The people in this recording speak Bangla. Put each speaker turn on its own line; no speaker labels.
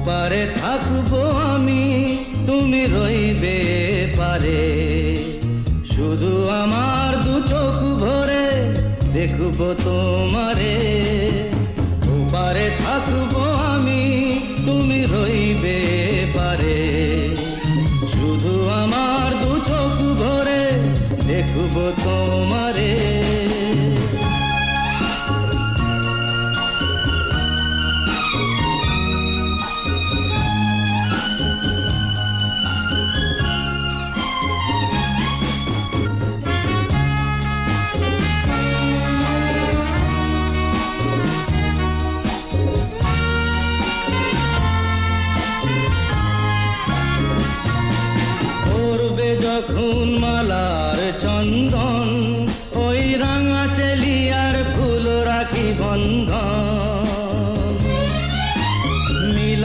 পারে থাকবো আমি, তুমি রইবে পারে। শুধু আমার দু চোখ ভরে দেখবো তোমারে। পারে থাকবো আমি, তুমি রইবে পারে। শুধু আমার দু চোখ ভরে দেখবো তোমারে। যখন মালার চন্দন, ওই রাঙা চেলিয়ার ফুল রাখি বন্ধন।